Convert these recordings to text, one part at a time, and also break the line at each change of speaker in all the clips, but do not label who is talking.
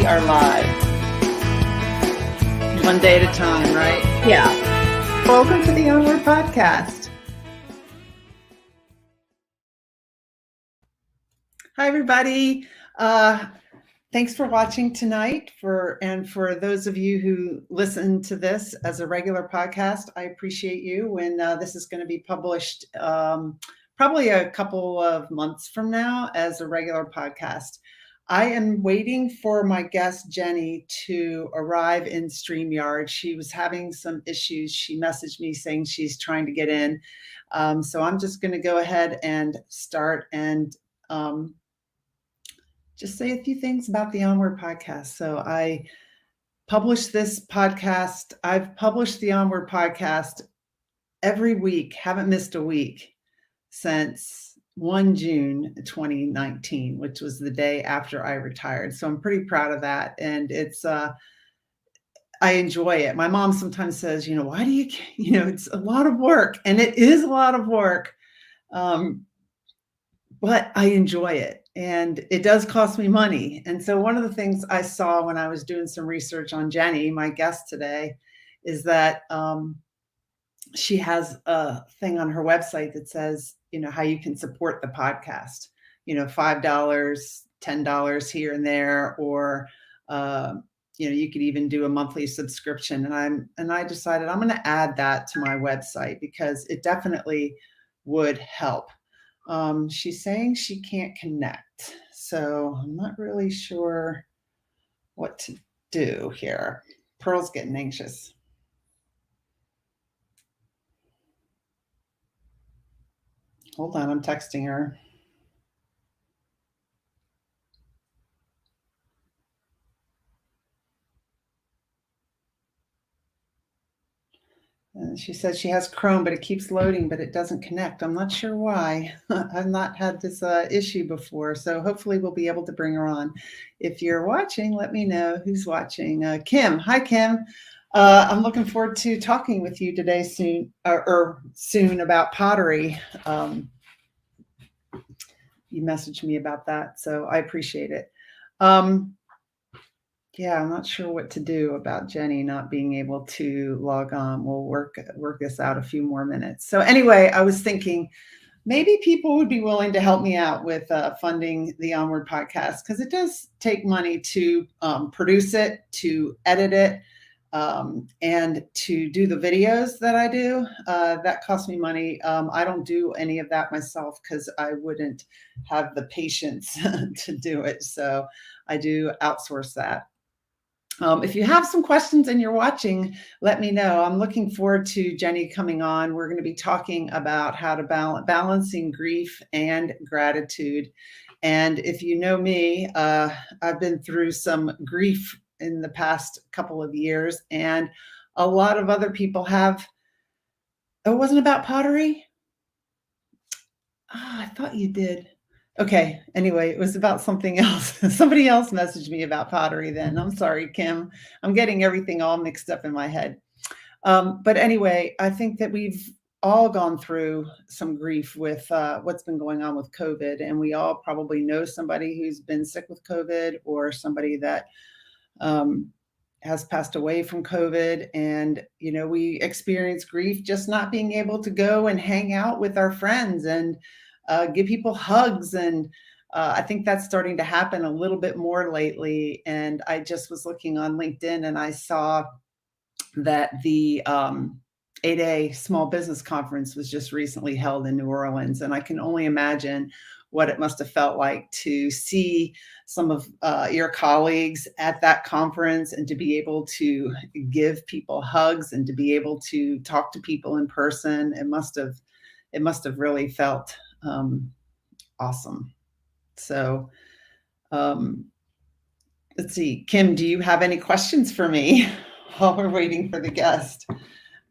are live. One day at a time, right?
Yeah.
Welcome to the Onward Podcast. Hi, everybody. Thanks for watching tonight. For those of you who listen to this as a regular podcast, I appreciate you. When this is going to be published, probably a couple of months from now as a regular podcast. I am waiting for my guest, Jenny, to arrive in StreamYard. She was having some issues. She messaged me saying she's trying to get in. So I'm just going to go ahead and start and just say a few things about the Onward Podcast. So I published this podcast. I've published the Onward Podcast every week, haven't missed a week since 1 June 2019, which was the day after I retired. So I'm pretty proud of that. And it's, I enjoy it. My mom sometimes says, why do you, it's a lot of work, and it is a lot of work. But I enjoy it, and it does cost me money. And so one of the things I saw when I was doing some research on Jenny, my guest today, is that she has a thing on her website that says, how you can support the podcast, $5, $10 here and there, or, you could even do a monthly subscription. And I decided I'm going to add that to my website because it definitely would help. She's saying she can't connect, so I'm not really sure what to do here. Pearl's getting anxious. Hold on, I'm texting her. She says she has Chrome, but it keeps loading, but it doesn't connect. I'm not sure why. I've not had this issue before, so hopefully we'll be able to bring her on. If you're watching, let me know who's watching. Kim. Hi, Kim. I'm looking forward to talking with you today soon, or soon about pottery. You messaged me about that, so I appreciate it. Yeah, I'm not sure what to do about Jenny not being able to log on. We'll work this out a few more minutes. So anyway, I was thinking maybe people would be willing to help me out with funding the Onward Podcast, because it does take money to produce it, to edit it, and to do the videos that I do. That costs me money. I don't do any of that myself because I wouldn't have the patience to do it. So I do outsource that. If you have some questions and you're watching, let me know. I'm looking forward to Jenny coming on. We're going to be talking about how to balancing grief and gratitude. And if you know me, I've been through some grief in the past couple of years, and a lot of other people have. Oh, it wasn't about pottery? I thought you did. Okay. Anyway, it was about something else. Somebody else messaged me about pottery then. I'm sorry, Kim. I'm getting everything all mixed up in my head. But anyway, I think that we've all gone through some grief with what's been going on with COVID. And we all probably know somebody who's been sick with COVID, or somebody that has passed away from COVID. And, we experience grief just not being able to go and hang out with our friends and give people hugs. And I think that's starting to happen a little bit more lately. And I just was looking on LinkedIn, and I saw that the 8A Small Business Conference was just recently held in New Orleans. And I can only imagine what it must have felt like to see some of your colleagues at that conference, and to be able to give people hugs and to be able to talk to people in person. It must have really felt awesome. So let's see. Kim, do you have any questions for me while we're waiting for the guest?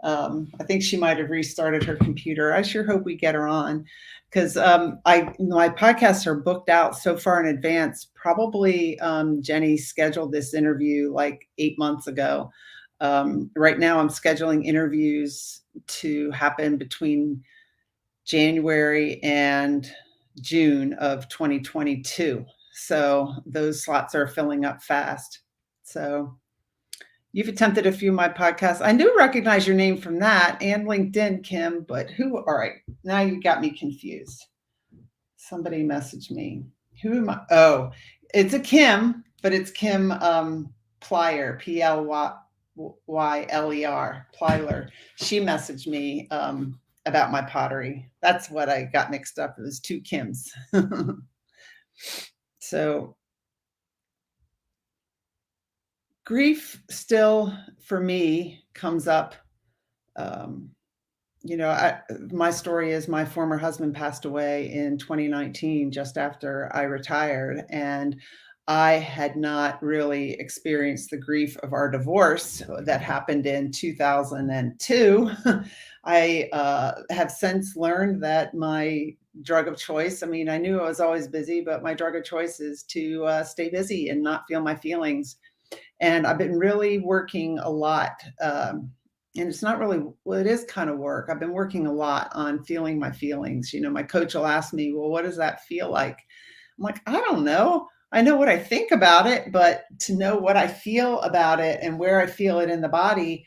I think she might have restarted her computer. I sure hope we get her on, because my podcasts are booked out so far in advance. Probably Jenny scheduled this interview like 8 months ago. Right now I'm scheduling interviews to happen between January and June of 2022. So those slots are filling up fast. So you've attempted a few of my podcasts. I do recognize your name from that and LinkedIn, Kim, but who? All right, now you got me confused. Somebody messaged me. Who am I? Oh, it's a Kim, but it's Kim Plyer, Plyler, Plyler. She messaged me about my pottery. That's what I got mixed up. It was two Kims. So grief still for me comes up. Um, my story is my former husband passed away in 2019, just after I retired. And I had not really experienced the grief of our divorce that happened in 2002. I have since learned that my drug of choice, I mean, I knew I was always busy, but my drug of choice is to stay busy and not feel my feelings. And I've been really working a lot. And it's not really, well, it is kind of work. I've been working a lot on feeling my feelings. My coach will ask me, well, what does that feel like? I'm like, I don't know. I know what I think about it, but to know what I feel about it and where I feel it in the body,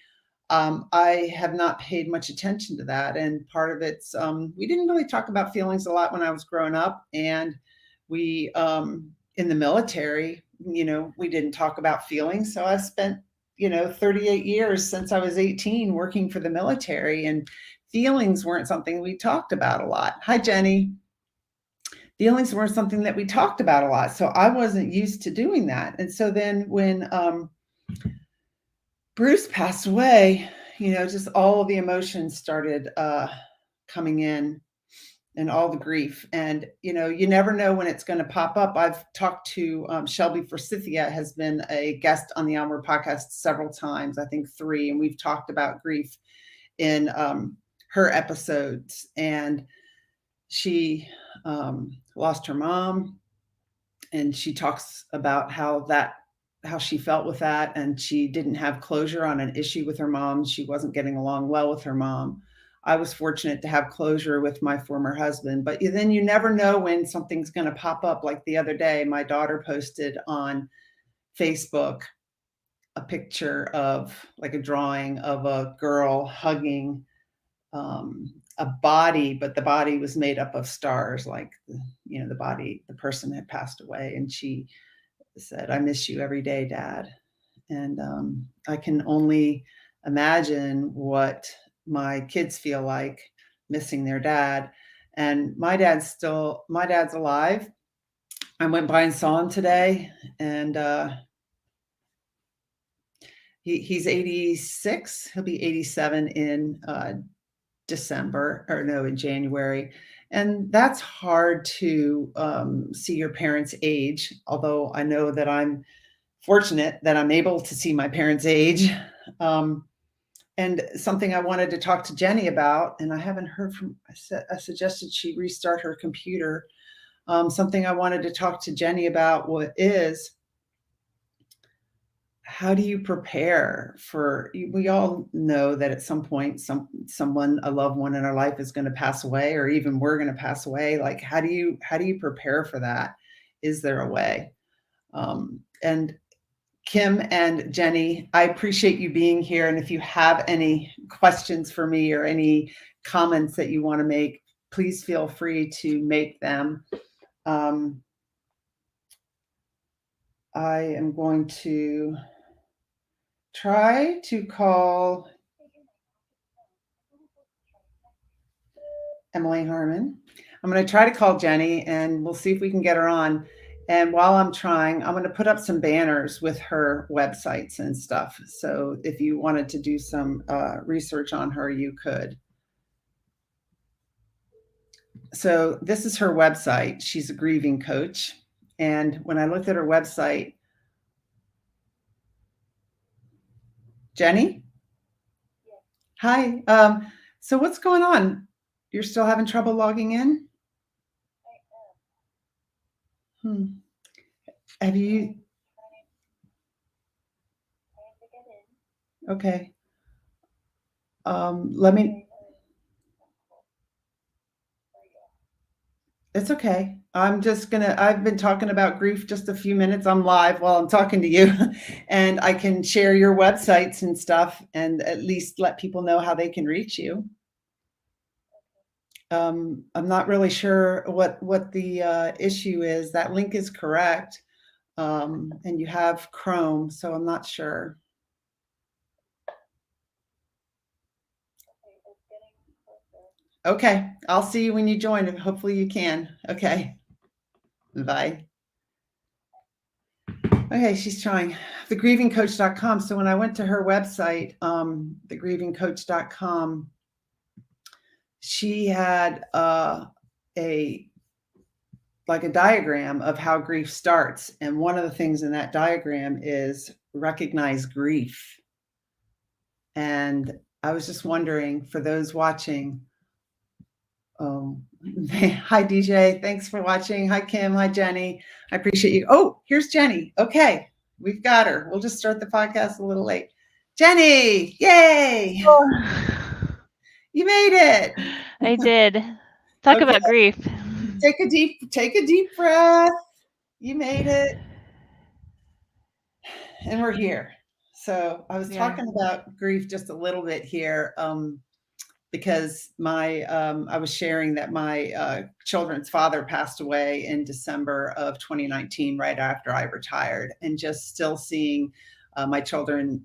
I have not paid much attention to that. And part of it's, we didn't really talk about feelings a lot when I was growing up. And we, in the military, we didn't talk about feelings. So I've spent 38 years since I was 18 working for the military, and feelings weren't something we talked about a lot. Hi, Jenny. Feelings weren't something that we talked about a lot. So I wasn't used to doing that. And so then when Bruce passed away, just all of the emotions started coming in, and all the grief. And, you never know when it's going to pop up. I've talked to Shelby Forsythia, has been a guest on the Onward Podcast several times, I think 3, and we've talked about grief in her episodes. And she lost her mom, and she talks about how she felt with that, and she didn't have closure on an issue with her mom. She wasn't getting along well with her mom. I was fortunate to have closure with my former husband, but then you never know when something's going to pop up. Like the other day, my daughter posted on Facebook a picture of, like, a drawing of a girl hugging a body, but the body was made up of stars, like, the person had passed away. And she said, "I miss you every day, Dad." And I can only imagine what my kids feel like missing their dad. And my dad's alive. I went by and saw him today, and he's 86. He'll be 87 in in January. And that's hard to see your parents age, although I know that I'm fortunate that I'm able to see my parents age. And something I wanted to talk to Jenny about, and I haven't heard from, I suggested she restart her computer. Something I wanted to talk to Jenny about is, how do you prepare for, we all know that at some point, someone, a loved one in our life is going to pass away, or even we're going to pass away. Like, how do you prepare for that? Is there a way? And Kim and Jenny, I appreciate you being here. And if you have any questions for me or any comments that you want to make, please feel free to make them. I am going to try to call Emily Harmon. I'm going to try to call Jenny, and we'll see if we can get her on. And while I'm trying, I'm going to put up some banners with her websites and stuff. So if you wanted to do some research on her, you could. So this is her website. She's a grieving coach. And when I looked at her website, Jenny? Hi. So what's going on? You're still having trouble logging in? Have you? Okay. Let me. It's okay. I've been talking about grief just a few minutes. I'm live while I'm talking to you, and I can share your websites and stuff and at least let people know how they can reach you. I'm not really sure what the issue is. That link is correct, and you have Chrome, so I'm not sure. Okay, I'll see you when you join, and hopefully you can. Okay, bye. Okay, she's trying thegrievingcoach.com. So when I went to her website, thegrievingcoach.com, she had a like a diagram of how grief starts. And one of the things in that diagram is recognize grief. And I was just wondering, for those watching, hi DJ, thanks for watching. Hi Kim, hi Jenny. I appreciate you. Oh, here's Jenny. Okay, we've got her. We'll just start the podcast a little late. Jenny, yay!
Oh,
You made it.
I did. Talk
Okay,
about grief.
take a deep breath. You made it, and we're here. So I was
We are.
talking about grief just a little bit here. Because I was sharing that my children's father passed away in December of 2019, right after I retired, and just still seeing my children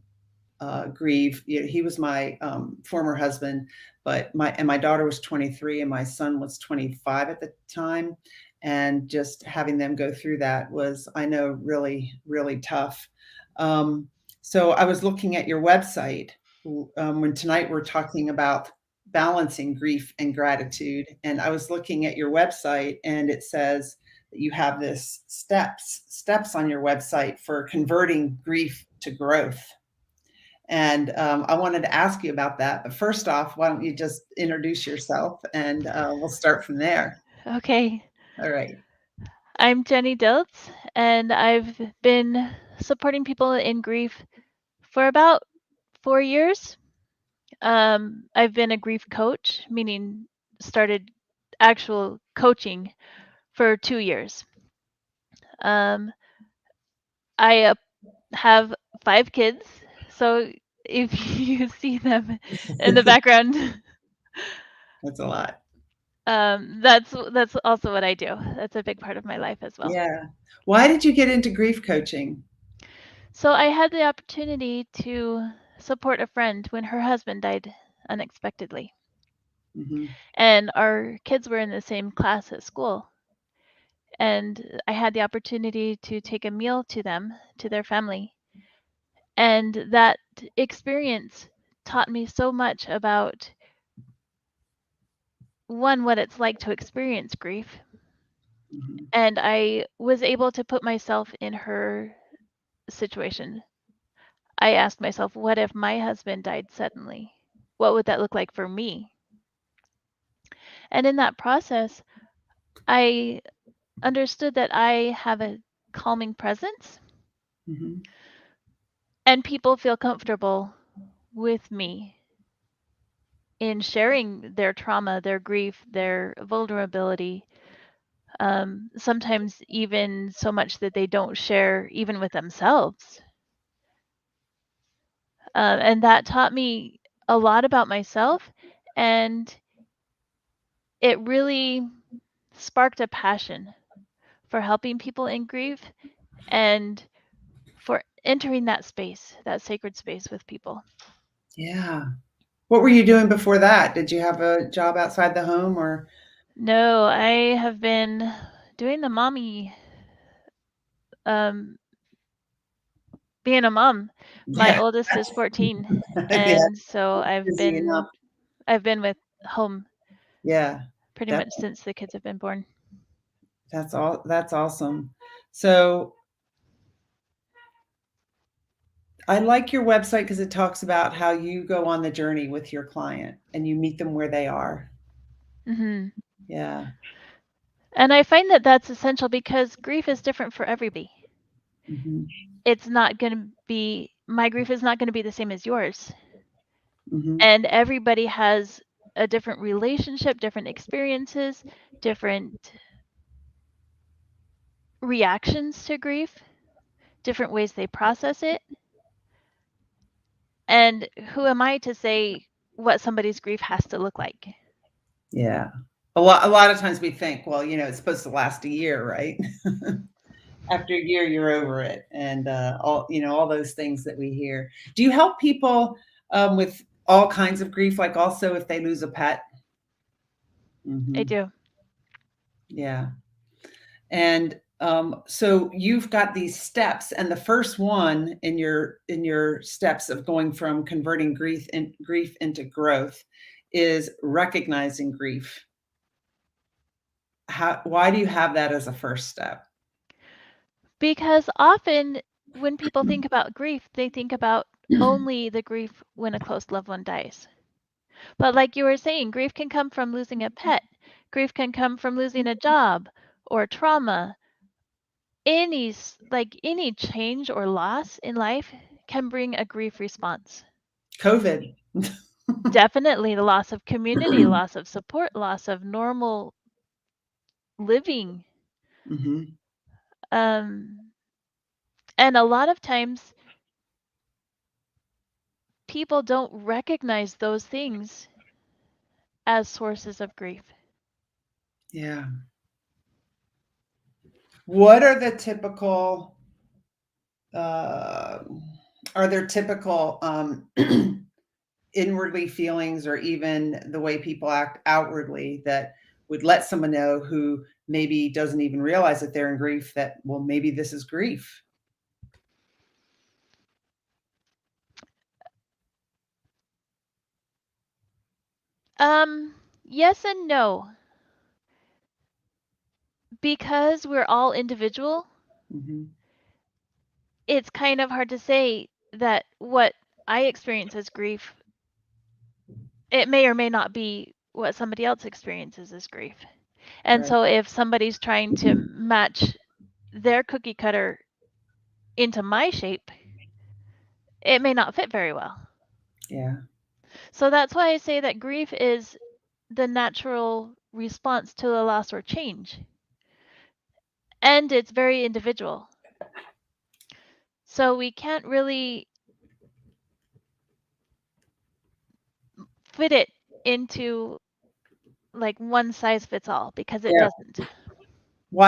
grieve. You know, he was my former husband, but my daughter was 23 and my son was 25 at the time, and just having them go through that was, I know, really, really tough. Um, so I was looking at your website when tonight we're talking about balancing grief and gratitude, and I was looking at your website, and it says that you have this steps on your website for converting grief to growth. And I wanted to ask you about that. But first off, why don't you just introduce yourself and we'll start from there.
Okay.
All right.
I'm Jenny Dilts, and I've been supporting people in grief for about 4 years. I've been a grief coach, meaning started actual coaching for 2 years. Um, I have 5 kids, so if you see them in the background,
That's a lot.
that's also what I do. That's a big part of my life as well.
Yeah. Why did you get into grief coaching?
So I had the opportunity to support a friend when her husband died unexpectedly.
Mm-hmm.
And our kids were in the same class at school. And I had the opportunity to take a meal to them, to their family. And that experience taught me so much about one, what it's like to experience grief.
Mm-hmm.
And I was able to put myself in her situation. I asked myself, what if my husband died suddenly? What would that look like for me? And in that process, I understood that I have a calming presence
Mm-hmm.
and people feel comfortable with me in sharing their trauma, their grief, their vulnerability. Sometimes even so much that they don't share even with themselves. And that taught me a lot about myself, and it really sparked a passion for helping people in grief and for entering that space, that sacred space with people.
Yeah. What were you doing before that? Did you have a job outside the home or?
No, I have been doing the mommy, um, being a mom. My
Yeah.
oldest is 14,
Yeah.
and so
Busy enough.
I've been with home
Yeah.
pretty
That
much since the kids have been born.
that's all. That's awesome. So I like your website because it talks about how you go on the journey with your client and you meet them where they are.
Hmm.
Yeah.
And I find that that's essential because grief is different for everybody.
Mhm.
It's not going to be, my grief is not going to be the same as yours.
Mhm.
And everybody has a different relationship, different experiences, different reactions to grief, different ways they process it. And who am I to say what somebody's grief has to look like?
Yeah. A lot of times we think, well, it's supposed to last a year, right? After a year, you're over it, and all those things that we hear. Do you help people with all kinds of grief, like also if they lose a pet?
I
Hmm.
do.
Yeah. And so you've got these steps, and the first one in your steps of going from converting grief into growth is recognizing grief. Why do you have that as a first step?
Because often when people think about grief, they think about only the grief when a close loved one dies. But like you were saying, grief can come from losing a pet. Grief can come from losing a job or trauma. Any change or loss in life can bring a grief response.
COVID.
Definitely the loss of community, loss of support, loss of normal living.
Hmm.
Um, and a lot of times people don't recognize those things as sources of grief.
Yeah. What are the typical uh, are there typical inwardly feelings, or even the way people act outwardly, that would let someone know who maybe doesn't even realize that they're in grief, that, well, maybe this is grief?
Yes and no. Because we're all individual,
Hmm.
it's kind of hard to say that what I experience as grief, it may or may not be what somebody else experiences as grief. And
Right.
so if somebody's trying to match their cookie cutter into my shape, it may not fit very well.
Yeah.
So that's why I say that grief is the natural response to a loss or change. And it's very individual. So we can't really fit it into like one size fits all because it
Yeah.
doesn't.
A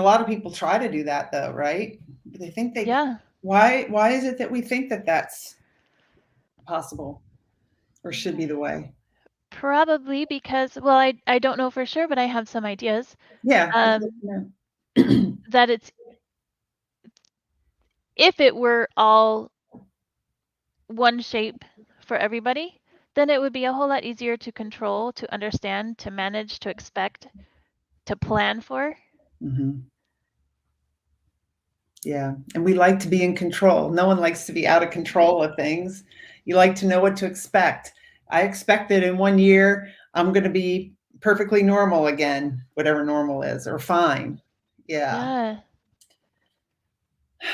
lot of people try to do that though, right? They think
Yeah.
why is it that we think that that's possible or should be the way?
Probably because, well, I don't know for sure, but I have some ideas.
Yeah, it's good
Um,
to know.
that it's if it were all one shape for everybody, then it would be a whole lot easier to control, to understand, to manage, to expect, to plan for.
Hmm. Yeah, and we like to be in control. No one likes to be out of control of things. You like to know what to expect. I expect that in 1 year, I'm going to be perfectly normal again, whatever normal is, or fine. Yeah.
Yeah.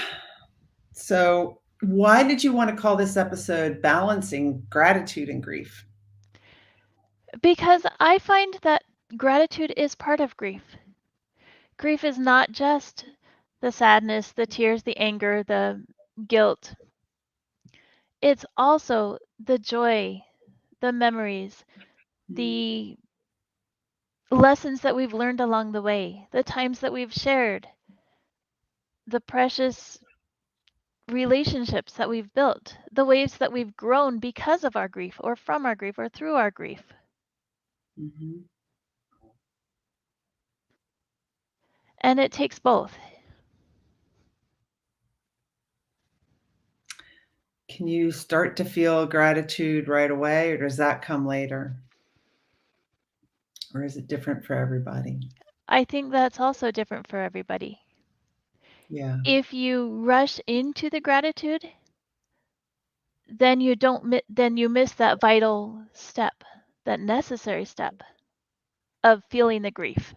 So, why did you want to call this episode Balancing Gratitude and Grief?
Because I find that gratitude is part of grief. Grief is not just the sadness, the tears, the anger, the guilt. It's also the joy, the memories, the lessons that we've learned along the way, the times that we've shared, the precious relationships that we've built, the ways that we've grown because of our grief or from our grief or through our grief.
Mhm.
And it takes both.
Can you start to feel gratitude right away, or does that come later? Or is it different for everybody?
I think that's also different for everybody.
Yeah.
If you rush into the gratitude, then you miss that vital step, that necessary step of feeling the grief.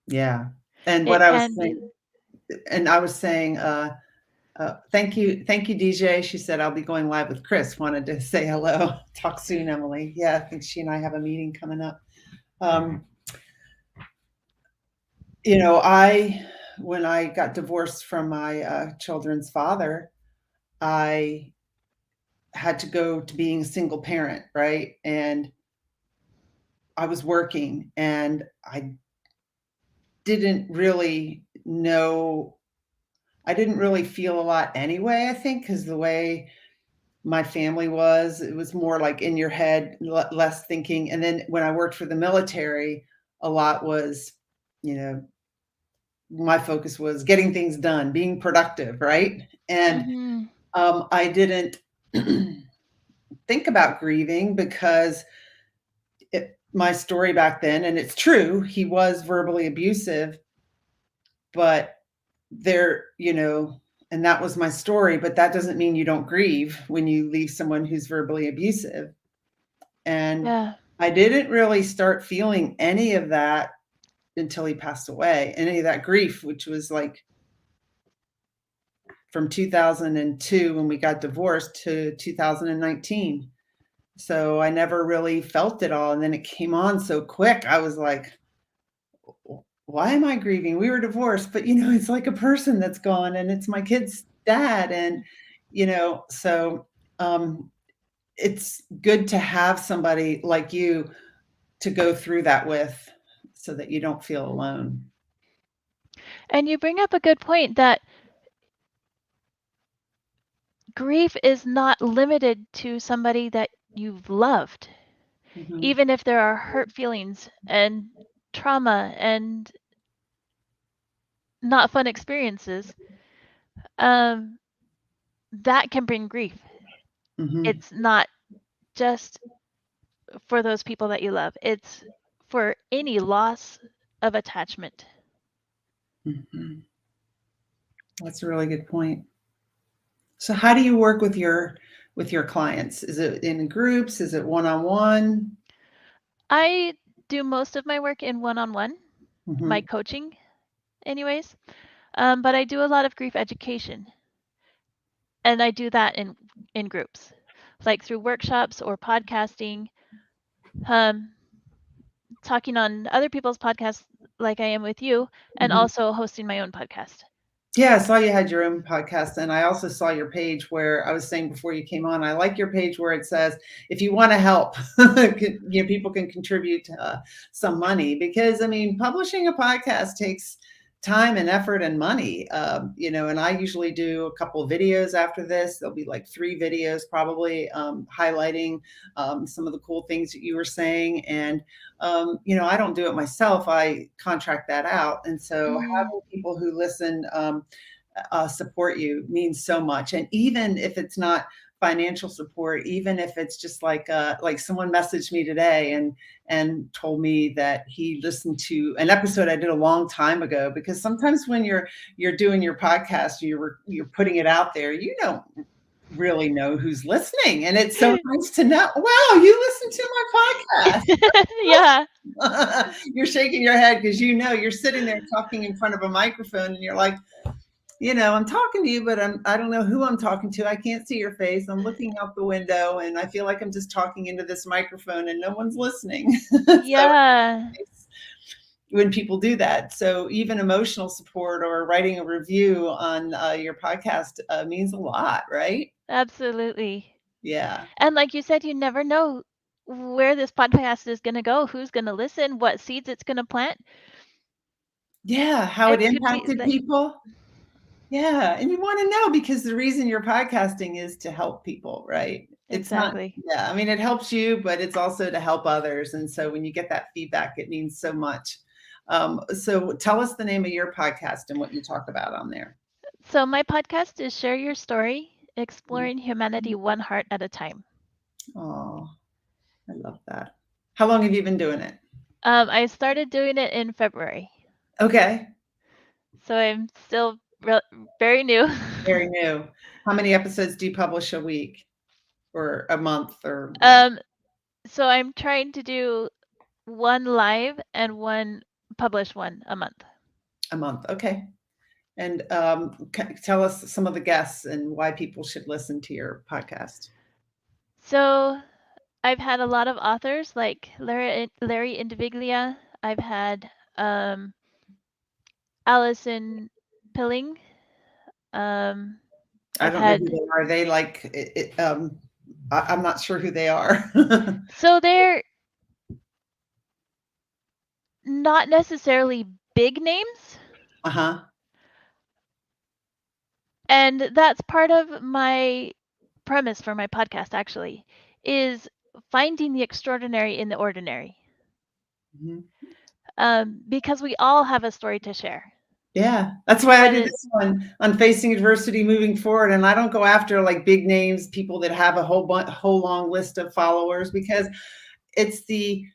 Yeah. And what
It
I was
can be.
saying, thank you, DJ. She said, I'll be going live with Chris. Wanted to say hello. Talk soon, Emily. Yeah, I think she and I have a meeting coming up. Um, You know, when I got divorced from my children's father, I had to go to being a single parent, right? And I was working and I didn't really know, I didn't really feel a lot anyway, I think, because the way my family was, it was more like in your head, less thinking. And then when I worked for the military, a lot was, you know, my focus was getting things done, being productive, right? And
Mm-hmm.
I didn't think about grieving because my story back then, and it's true, he was verbally abusive, but there, you know, and that was my story, but that doesn't mean you don't grieve when you leave someone who's verbally abusive. And
Yeah.
I didn't really start feeling any of that until he passed away, any of that grief, which was like from 2002 when we got divorced to 2019. So I never really felt it all. And then it came on so quick. I was like, why am I grieving? We were divorced, but it's like a person that's gone and it's my kid's dad. And, so um, it's good to have somebody like you to go through that with so that you don't feel alone.
And you bring up a good point that grief is not limited to somebody that you've loved.
Mm-hmm.
Even if there are hurt feelings and trauma and not fun experiences, that can bring grief.
Mm-hmm.
It's not just for those people that you love. It's for any loss of attachment.
Mm-hmm. That's a really good point. So how do you work with your clients? Is it in groups? Is it one-on-one?
I do most of my work in one-on-one, my
Mm-hmm.
coaching anyways, but I do a lot of grief education, and I do that in groups, like through workshops or podcasting, um, talking on other people's podcasts like I am with you, and
Mm-hmm.
also hosting my own podcast.
Yeah, I saw you had your own podcast, and I also saw your page where I was saying before you came on, I like your page where it says, if you want to help, people can contribute some money because, I mean, publishing a podcast takes time and effort and money, and I usually do a couple of videos after this. There'll be like 3 videos probably highlighting some of the cool things that you were saying. And, I don't do it myself. I contract that out. And so
Mm-hmm.
having people who listen support you means so much. And even if it's not financial support, even if it's just like someone messaged me today and told me that he listened to an episode I did a long time ago, because sometimes when you're doing your podcast, you're putting it out there, you don't really know who's listening. And it's so nice to know, wow, you listen to my podcast.
Yeah.
You're shaking your head because you're sitting there talking in front of a microphone and you're like, I'm talking to you, but I don't know who I'm talking to. I can't see your face. I'm looking out the window and I feel like I'm just talking into this microphone and no one's listening. So
Yeah.
it's when people do that. So even emotional support or writing a review on your podcast means a lot, right?
Absolutely.
Yeah.
And like you said, you never know where this podcast is going to go, who's going to listen, what seeds it's going to plant.
Yeah. How it
It could be
impacted
like,
people. Yeah, and you wanna know because the reason you're podcasting is to help people, right? It's not,
exactly.
yeah, I mean, it helps you, but it's also to help others, and so when you get that feedback, it means so much. So tell us the name of your podcast and what you talk about on there.
So my podcast is Share Your Story, Exploring Humanity One Heart at a Time.
Oh, I love that. How long have you been doing it?
I started doing it in February,
Okay,
so I'm still very new.
very new. How many episodes do you publish a week or a month or whatever?
um, so I'm trying to do one live and one published one a month.
A month, okay. And tell us some of the guests and why people should listen to your podcast.
So I've had a lot of authors like Larry Indiviglia. I've had Allison Pilling. Um,
I
I've
don't know who
had
they are. They like I'm not sure who they are.
so they're not necessarily big names,
Uh-huh.
and that's part of my premise for my podcast actually, is finding the extraordinary in the ordinary.
Mhm.
Because we all have a story to share.
Yeah, that's why I
But
did
it,
this one on facing adversity moving forward, and I don't go after like big names, people that have a whole long list of followers, because it's the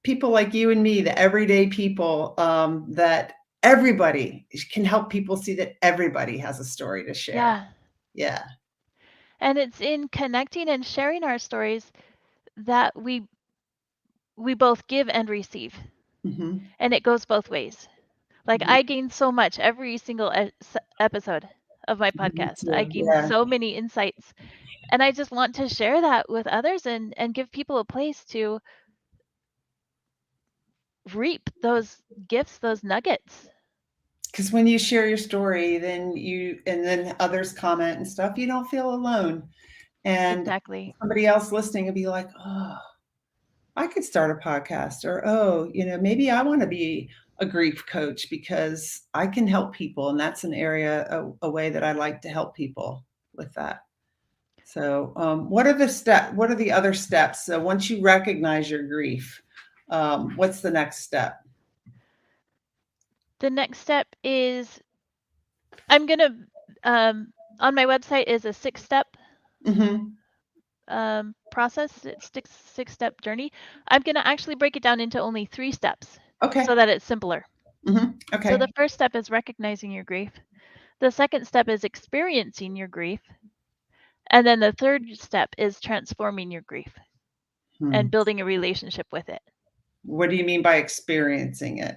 people like you and me, the everyday people, that everybody can help people see that everybody has a story to share.
yeah,
Yeah.
and it's in connecting and sharing our stories that we both give and receive,
Mhm.
and it goes both ways. Like
Mhm.
I gain so much every single episode of my
Me
podcast. I
too.
gain
Yeah.
so many insights, and I just want to share that with others and give people a place to reap those gifts, those nuggets.
Because when you share your story, and then others comment and stuff, you don't feel alone. And
Exactly.
somebody else listening will be like, oh, I could start a podcast, or, oh, maybe I want to be a grief coach because I can help people. And that's an area, a way that I like to help people with that. So, what are the other steps? So once you recognize your grief, what's the next step?
The next step is I'm going to, on my website is a 6-step
Hmm.
process, it's 6-step journey. I'm going to actually break it down into only 3 steps
Okay.
so that it's simpler. So
Okay.
the first step is recognizing your grief. The second step is experiencing your grief. And then the third step is transforming your grief
Hmm.
and building a relationship with it.
What do you mean by experiencing it?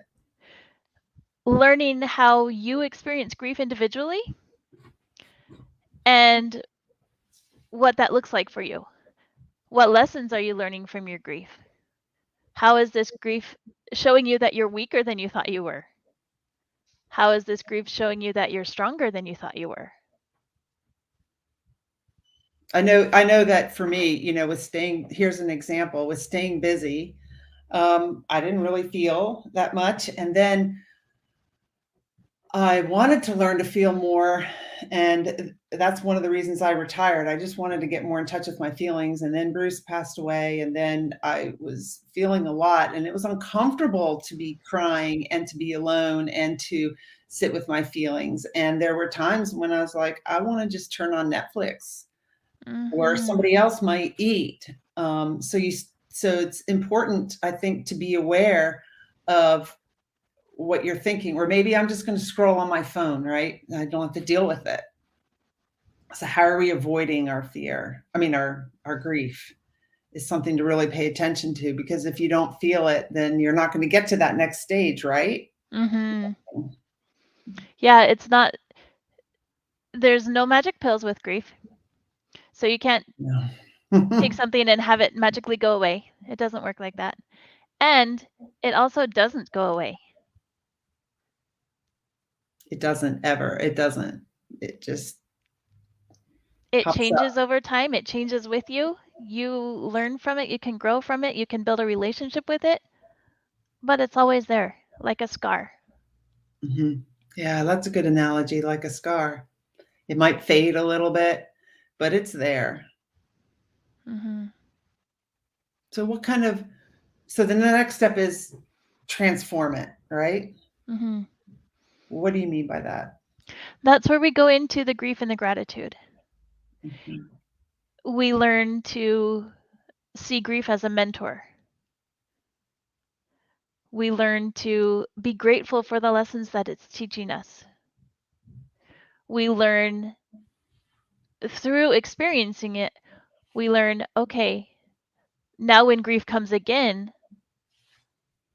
Learning how you experience grief individually and what that looks like for you. What lessons are you learning from your grief? How is this grief showing you that you're weaker than you thought you were? How is this grief showing you that you're stronger than you thought you were?
I know that for me, here's an example with staying busy. I didn't really feel that much. And then I wanted to learn to feel more. And that's one of the reasons I retired. I just wanted to get more in touch with my feelings. And then Bruce passed away. And then I was feeling a lot. And it was uncomfortable to be crying and to be alone and to sit with my feelings. And there were times when I was like, I want to just turn on Netflix, or
Mm-hmm.
somebody else might eat. So it's important, I think, to be aware of what you're thinking, or maybe I'm just going to scroll on my phone, right? I don't have to deal with it. So how are we avoiding our fear? I mean, our grief is something to really pay attention to, because if you don't feel it, then you're not going to get to that next stage, right?
Mm-hmm. Yeah, it's not, there's no magic pills with grief. So you can't
No.
take something and have it magically go away. It doesn't work like that. And it also doesn't go away.
It doesn't ever. It doesn't. It just
It
pops up.
changes over time, it changes with you. You learn from it, you can grow from it, you can build a relationship with it, but it's always there, like a scar.
Mhm. Yeah, that's a good analogy, like a scar. It might fade a little bit, but it's there.
Mm-hmm.
So the next step is transform it, right?
Mm-hmm.
What do you mean by that?
That's where we go into the grief and the gratitude.
Mhm.
We learn to see grief as a mentor. We learn to be grateful for the lessons that it's teaching us. We learn through experiencing it, we learn, okay, now when grief comes again,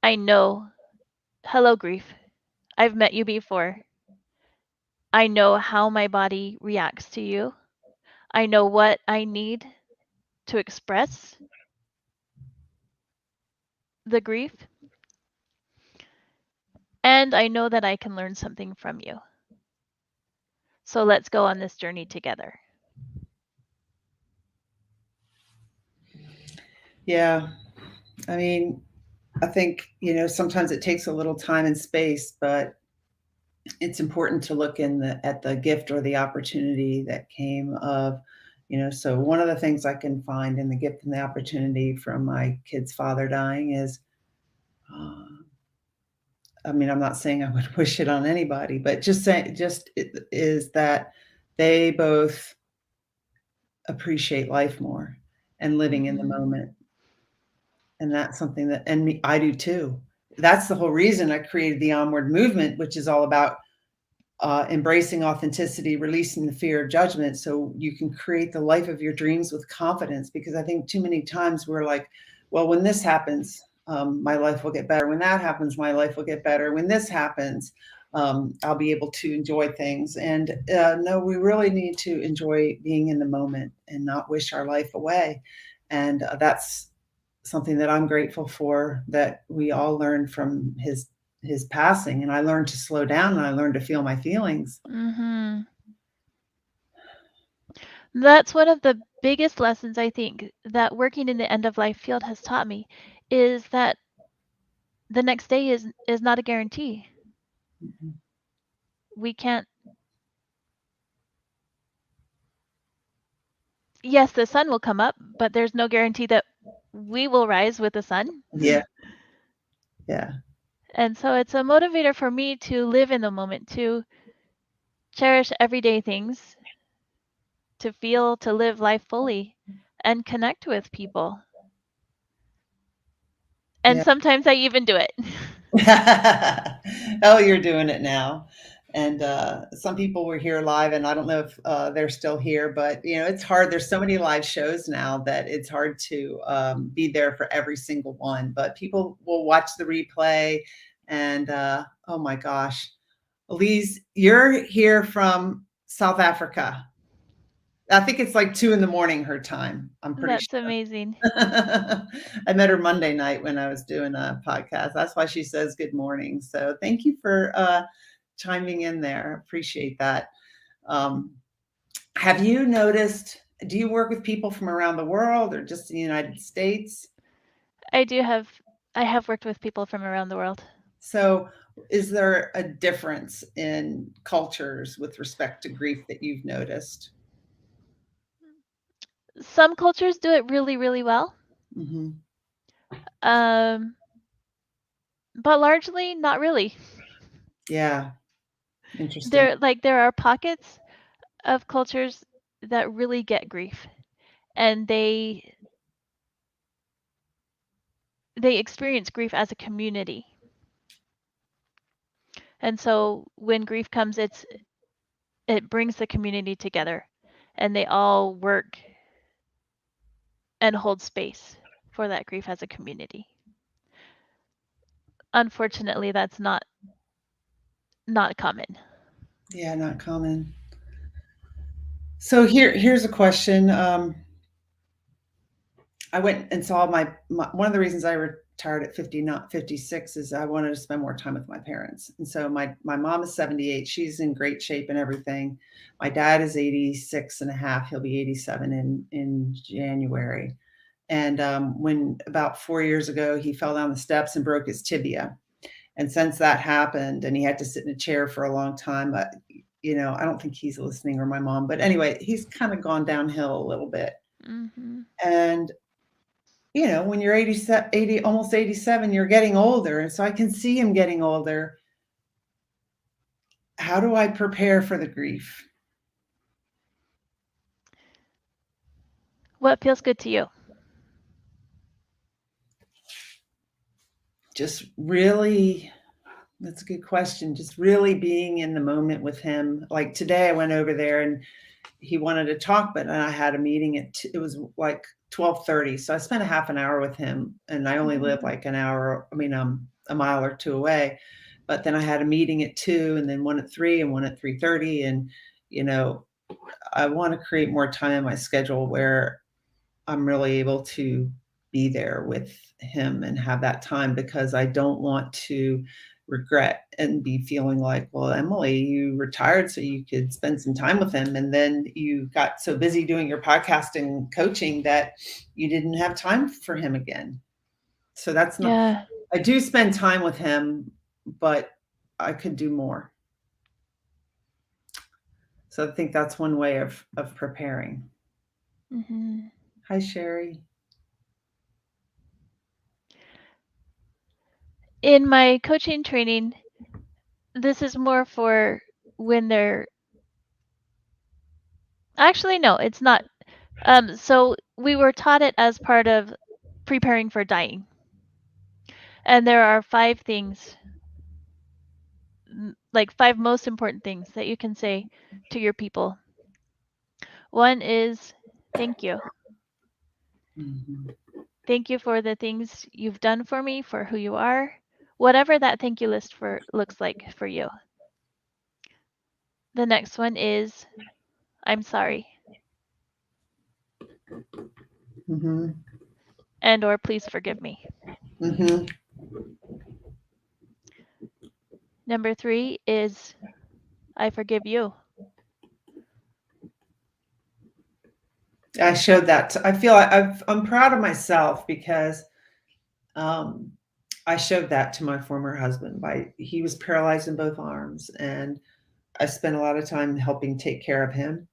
I know, hello, grief. I've met you before. I know how my body reacts to you. I know what I need to express the grief. And I know that I can learn something from you. So let's go on this journey together.
Yeah. I mean, I think, sometimes it takes a little time and space, but it's important to look at the gift or the opportunity that came of, so one of the things I can find in the gift and the opportunity from my kid's father dying is, uh, I mean, I'm not saying I would wish it on anybody, but just it is that they both appreciate life more and living in the
Mm-hmm.
moment. And that's something that, and me, I do too. That's the whole reason I created the Onward movement, which is all about embracing authenticity, releasing the fear of judgment, so you can create the life of your dreams with confidence. Because I think too many times we're like, well, when this happens, my life will get better. When that happens, my life will get better. When this happens, I'll be able to enjoy things. And no, we really need to enjoy being in the moment and not wish our life away. And that's something that I'm grateful for, that we all learned from his passing. And I learned to slow down and I learned to feel my feelings.
Mm-hmm. That's one of the biggest lessons I think that working in the end of life field has taught me, is that the next day is not a guarantee.
Mhm.
We can't. Yes, the sun will come up, but there's no guarantee that we will rise with the sun.
Yeah, yeah,
And so it's a motivator for me to live in the moment, to cherish everyday things, to feel, to live life fully, and connect with people. And
yeah.
sometimes I even do it.
Oh, you're doing it now. And some people were here live, and I don't know if they're still here, but it's hard. There's so many live shows now that it's hard to be there for every single one. But people will watch the replay, and oh my gosh, Elise, you're here from South Africa. I think it's like 2 in the morning her time. I'm pretty
That's
sure.
amazing.
I met her Monday night when I was doing a podcast. That's why she says good morning. So thank you for chiming in there. Appreciate that. Um, have you noticed, do you work with people from around the world or just in the United States?
I do have I have worked with people from around the world.
So is there a difference in cultures with respect to grief that you've noticed?
Some cultures do it really, really well.
Hmm.
Um, but largely not really.
Yeah, interesting.
There are pockets of cultures that really get grief, and they experience grief as a community. And so when grief comes, it brings the community together, and they all work and hold space for that grief as a community. Unfortunately, that's not common.
Yeah, not common. So here's a question. I went and saw my one of the reasons I retired at 50, not 56, is I wanted to spend more time with my parents. And so my mom is 78. She's in great shape and everything. My dad is 86 and a half. He'll be 87 in January. And when about 4 years ago, he fell down the steps and broke his tibia. And since that happened, and he had to sit in a chair for a long time, I don't think he's listening, or my mom. But anyway, he's kind of gone downhill a little bit.
Mhm.
And when you're 80, almost 87, you're getting older. And so I can see him getting older. How do I prepare for the grief?
What feels good to you?
Just really, that's a good question. Just really being in the moment with him. Like today, I went over there and he wanted to talk, but I had a meeting it was like 12:30. So I spent a half an hour with him, and I only live
Mhm.
like an hour, I mean, a mile or two away. But then I had a meeting at 2, and then one at 3, and one at 3:30. And, you know, I want to create more time in my schedule where I'm really able to be there with him and have that time, because I don't want to regret and be feeling like, well, Emily, you retired so you could spend some time with him. And then you got so busy doing your podcast and coaching that you didn't have time for him again. So that's not,
Yeah.
I do spend time with him, but I could do more. So I think that's one way of preparing.
Mm-hmm.
Hi, Sherry.
In my coaching training, this is more for when they're actually no, it's not. So we were taught it as part of preparing for dying. And there are 5 things, like 5 most important things that you can say to your people. One is thank you.
Mm-hmm.
Thank you for the things you've done for me, for who you are, whatever that thank you list for looks like for you. The next one is I'm sorry
Mm-hmm.
and or please forgive me.
Mm-hmm.
Number 3 is I forgive you.
I showed that. I feel I'm proud of myself because um, I showed that to my former husband. He was paralyzed in both arms, and I spent a lot of time helping take care of him,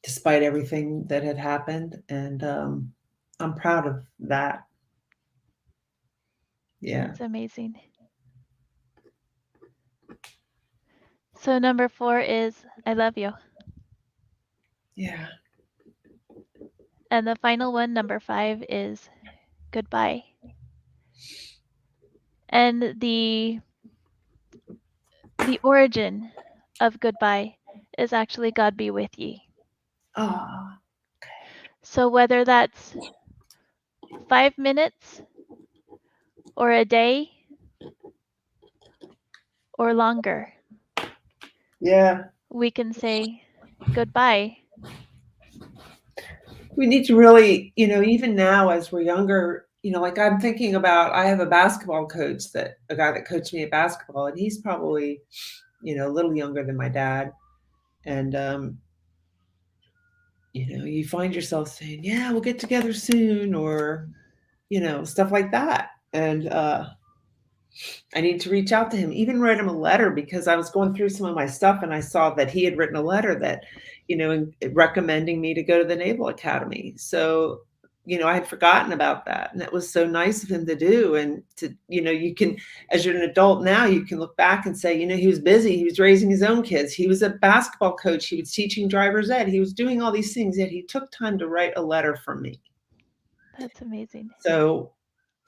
despite everything that had happened. And I'm proud of that. Yeah.
That's amazing. So number 4 is I love you.
Yeah.
And the final one, number 5, is goodbye. And the origin of goodbye is actually God be with ye.
Oh.
So whether that's 5 minutes or a day or longer,
Yeah.
we can say goodbye.
We need to really, even now as we're younger, like I'm thinking about, I have a basketball coach a guy that coached me at basketball, and he's probably, a little younger than my dad. And, you find yourself saying, yeah, we'll get together soon, or, stuff like that. And I need to reach out to him, even write him a letter, because I was going through some of my stuff and I saw that he had written a letter that, recommending me to go to the Naval Academy. So, I had forgotten about that. And it was so nice of him to do. And to, you can, as you're an adult now, you can look back and say, he was busy. He was raising his own kids. He was a basketball coach. He was teaching driver's ed. He was doing all these things, yet he took time to write a letter for me.
That's amazing.
So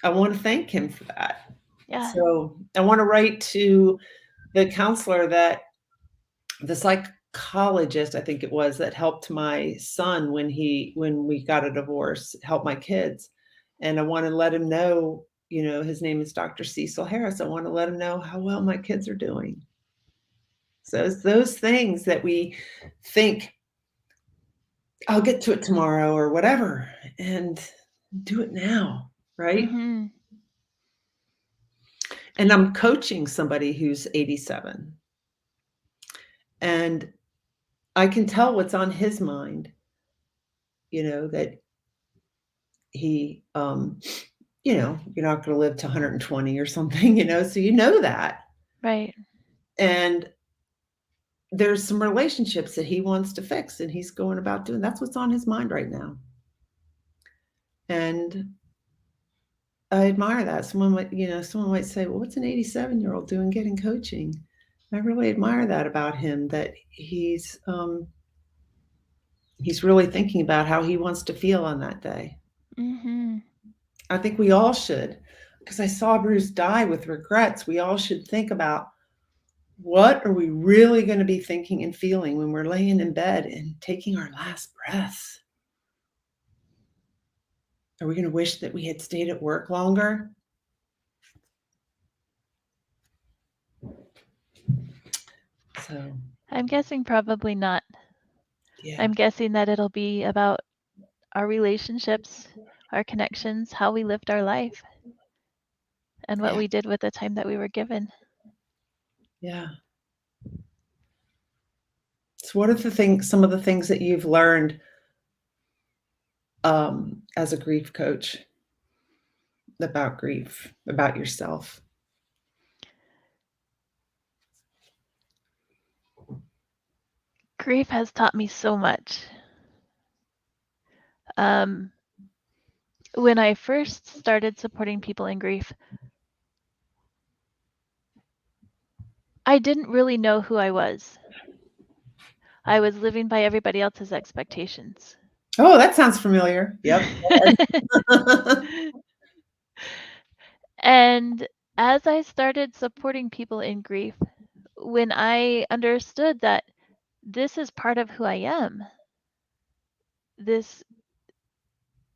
I want to thank him for that.
Yeah.
So I want to write to the counselor the psychologist, I think it was, that helped my son when we got a divorce, helped my kids. And I want to let him know, his name is Dr. Cecil Harris. I want to let him know how well my kids are doing. So it's those things that we think, I'll get to it tomorrow or whatever, and do it now, right?
Mm-hmm.
And I'm coaching somebody who's 87. And I can tell what's on his mind, that he, you're not going to live to 120 or something, so that.
Right.
And there's some relationships that he wants to fix, and he's going about doing, that's what's on his mind right now. And I admire that. Someone might say, well, what's an 87-year-old doing getting coaching? I really admire that about him, that he's really thinking about how he wants to feel on that day.
Mm-hmm.
I think we all should, because I saw Bruce die with regrets. We all should think about, what are we really going to be thinking and feeling when we're laying in bed and taking our last breaths? Are we going to wish that we had stayed at work longer? So
I'm guessing probably not.
yeah.
I'm guessing that it'll be about our relationships, our connections, how we lived our life. and what
Yeah.
we did with the time that we were given.
Yeah. So what are some of the things that you've learned as a grief coach about grief, about yourself?
Grief has taught me so much. When I first started supporting people in grief, I didn't really know who I was. I was living by everybody else's expectations.
Oh, that sounds familiar. Yep.
And as I started supporting people in grief, when I understood that this is part of who I am, this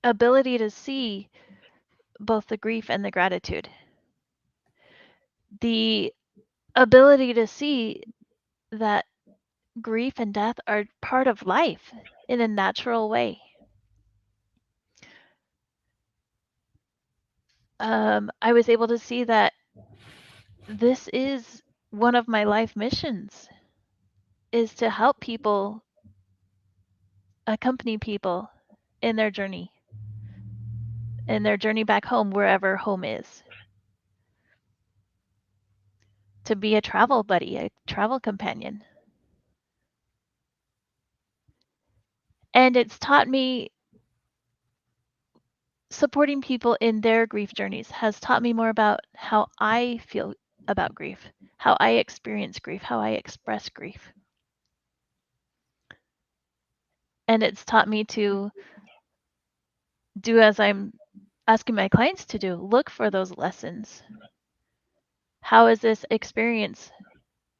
ability to see both the grief and the gratitude, the ability to see that grief and death are part of life in a natural way. I was able to see that this is one of my life missions, is to help people, accompany people in their journey back home, wherever home is. To be a travel buddy, a travel companion. And it's taught me, supporting people in their grief journeys has taught me more about how I feel about grief, how I experience grief, how I express grief. And it's taught me to do as I'm asking my clients to do, look for those lessons. How is this experience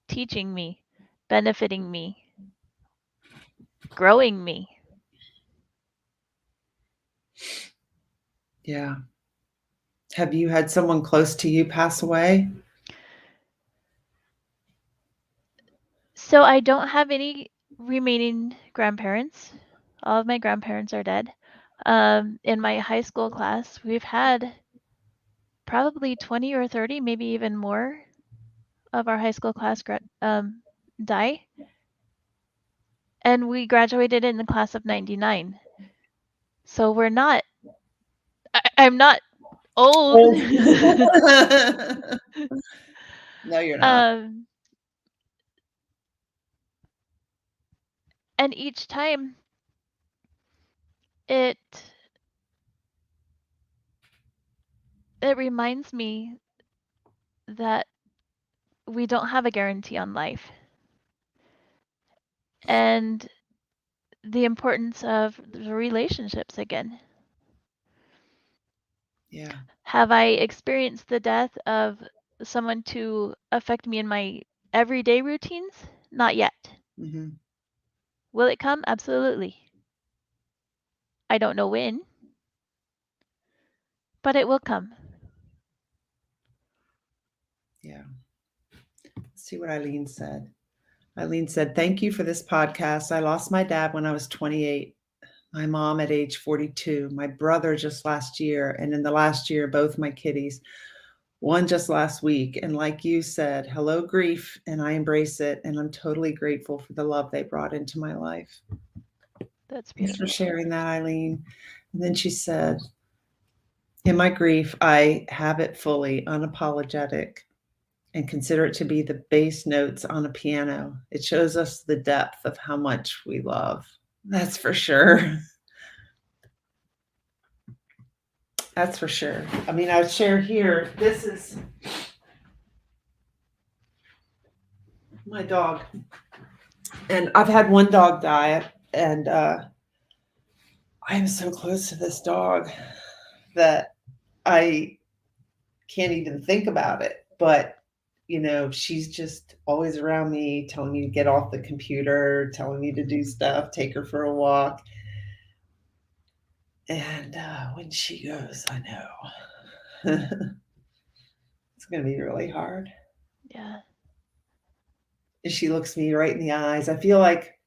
teaching me, benefiting me, growing me?
Yeah. Have you had someone close to you pass away?
So I don't have any remaining grandparents. All of my grandparents are dead. In my high school class, we've had probably 20 or 30, maybe even more of our high school class die. And we graduated in the class of 99. So we're not, I'm not old.
No, you're not.
And each time it reminds me that we don't have a guarantee on life, and the importance of the relationships again.
Yeah.
Have I experienced the death of someone to affect me in my everyday routines? Not yet.
Mm-hmm.
Will it come? Absolutely. I don't know when, but it will come.
Yeah. Let's see what Eileen said. Eileen said, "Thank you for this podcast. I lost my dad when I was 28, my mom at age 42, my brother just last year, and in the last year, both my kitties, one just last week. And like you said, hello, grief, and I embrace it. And I'm totally grateful for the love they brought into my life."
That's
Thanks for
beautiful.
sharing that, Eileen. And then she said, "In my grief, I have it fully unapologetic and consider it to be the bass notes on a piano. It shows us the depth of how much we love." That's for sure. That's for sure. I mean, I would share here, this is my dog. And I've had one dog die, and I am so close to this dog that I can't even think about it. But, she's just always around me, telling me to get off the computer, telling me to do stuff, take her for a walk. And when she goes, I know it's going to be really hard.
Yeah.
And she looks me right in the eyes. I feel like,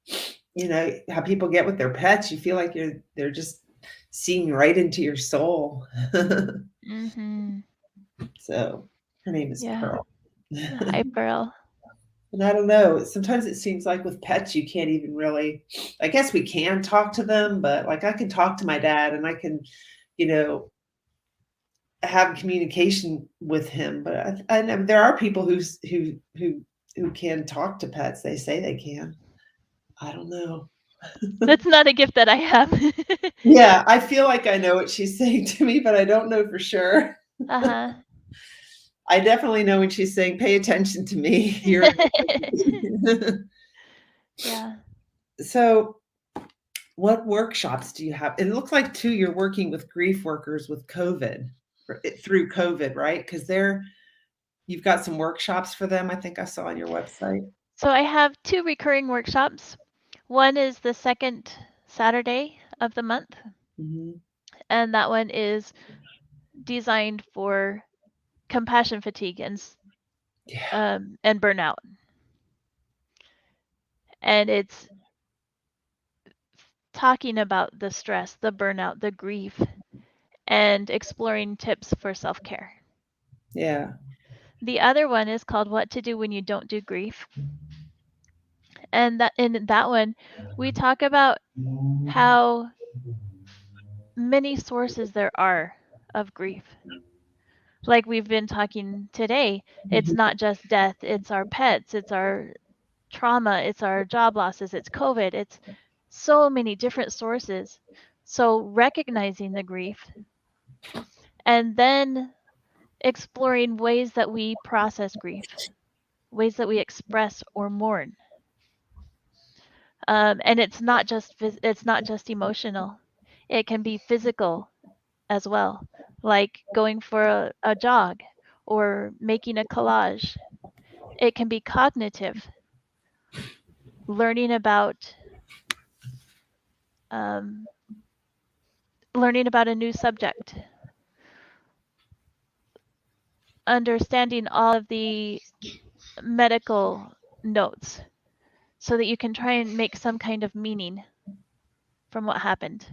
how people get with their pets. You feel like they're just seeing right into your soul.
Mm-hmm.
So her name is
Yeah.
Pearl.
Hi, Pearl.
And I don't know, sometimes it seems like with pets, you can't even really, I guess we can talk to them, but like I can talk to my dad and I can, you know, have communication with him. But I know there are people who can talk to pets. They say they can. I don't know.
That's not a gift that I have.
Yeah, I feel like I know what she's saying to me, but I don't know for sure.
Uh-huh.
I definitely know when she's saying, "Pay attention to me." You're
Yeah.
so what workshops do you have? It looks like too you're working with grief workers with COVID through COVID, right? Because you've got some workshops for them. I think I saw on your website.
So I have 2 recurring workshops. One is the second Saturday of the month,
Hmm.
and that one is designed for compassion fatigue
Yeah,
and burnout. And it's talking about the stress, the burnout, the grief, and exploring tips for self-care.
yeah,
The other one is called What to Do When You Don't Do Grief. And that in that one, we talk about how many sources there are of grief. Like we've been talking today, it's
mhm,
not just death, it's our pets, it's our trauma, it's our job losses, it's COVID, it's so many different sources. So recognizing the grief and then exploring ways that we process grief, ways that we express or mourn. And it's not just emotional. It can be physical as well, like going for a jog or making a collage. It can be cognitive, learning about um, learning about a new subject, understanding all of the medical notes so that you can try and make some kind of meaning from what happened.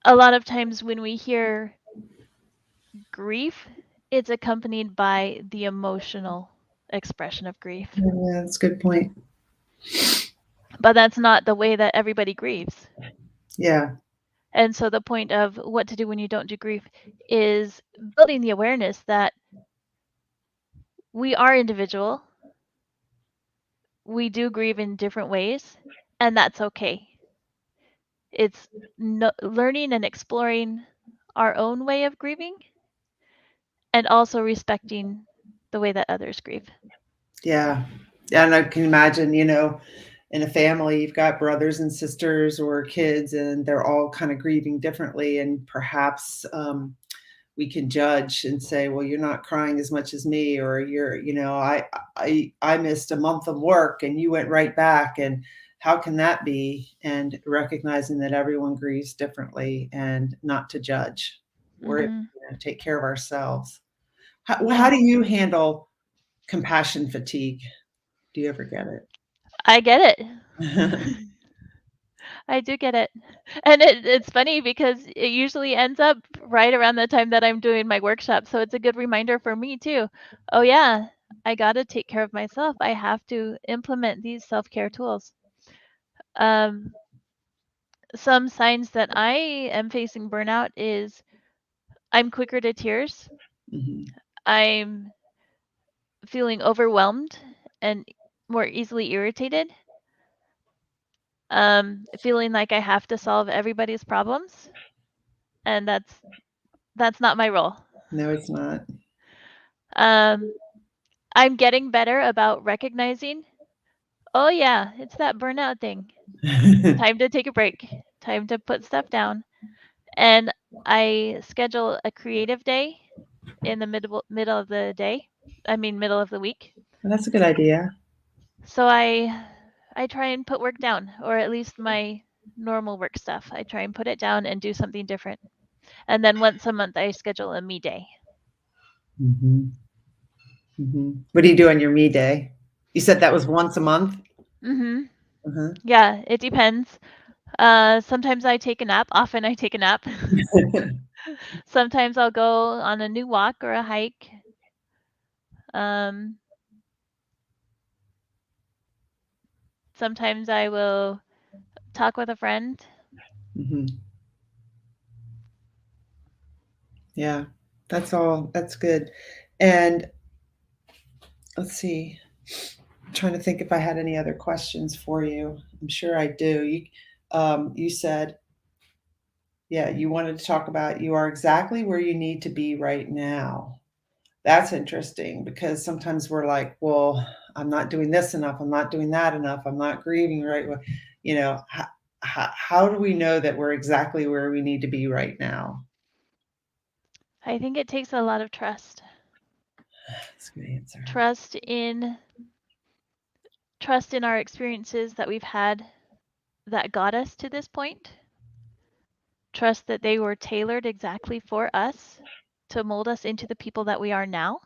A lot of times when we hear grief, it's accompanied by the emotional expression of grief.
yeah, that's a good point.
But that's not the way that everybody grieves.
Yeah,
And so the point of what to do when you don't do grief is building the awareness that we are individual, we do grieve in different ways, and that's okay. It's learning and exploring our own way of grieving and also respecting the way that others grieve.
yeah, yeah. And I can imagine, in a family, you've got brothers and sisters or kids, and they're all kind of grieving differently, and perhaps we can judge and say, well, you're not crying as much as me, or I missed a month of work and you went right back, and how can that be? And recognizing that everyone grieves differently and not to judge. We're
Hmm.
take care of ourselves. How
Yeah,
do you handle compassion fatigue? Do you ever get
I get
it?
it. I do get it. And it's funny because it usually ends up right around the time that I'm doing my workshop. So it's a good reminder for me too. Oh, yeah, I got to take care of myself. I have to implement these self care tools. Um, some signs that I am facing burnout is I'm quicker to tears.
Mhm.
I'm feeling overwhelmed and more easily irritated. Feeling like I have to solve everybody's problems. And that's not my role.
No, it's not.
Um, I'm getting better about recognizing, oh yeah, it's that burnout thing. Time to take a break. Time to put stuff down. And I schedule a creative day in the middle of the day. I mean middle of the week.
That's a good idea.
So I try and put work down, or at least my normal work stuff. I try and put it down and do something different. And then once a month I schedule a me day.
Mhm. Mhm. What do you do on your me day? You said that was once a month?
Mhm.
Uh-huh.
Yeah, it depends. Sometimes I take a nap. Often I take a nap. Sometimes I'll go on a new walk or a hike. Um, Sometimes I will talk with a friend.
Mhm. Yeah, that's good. And let's see, I'm trying to think if I had any other questions for you. I'm sure I do. You said, yeah, you wanted to talk about you are exactly where you need to be right now. That's interesting because sometimes we're like, well, I'm not doing this enough. I'm not doing that enough. I'm not grieving right. You know, how do we know that we're exactly where we need to be right now?
I think it takes a lot of trust.
That's a good answer.
Trust in our experiences that we've had that got us to this point. Trust that they were tailored exactly for us to mold us into the people that we are now.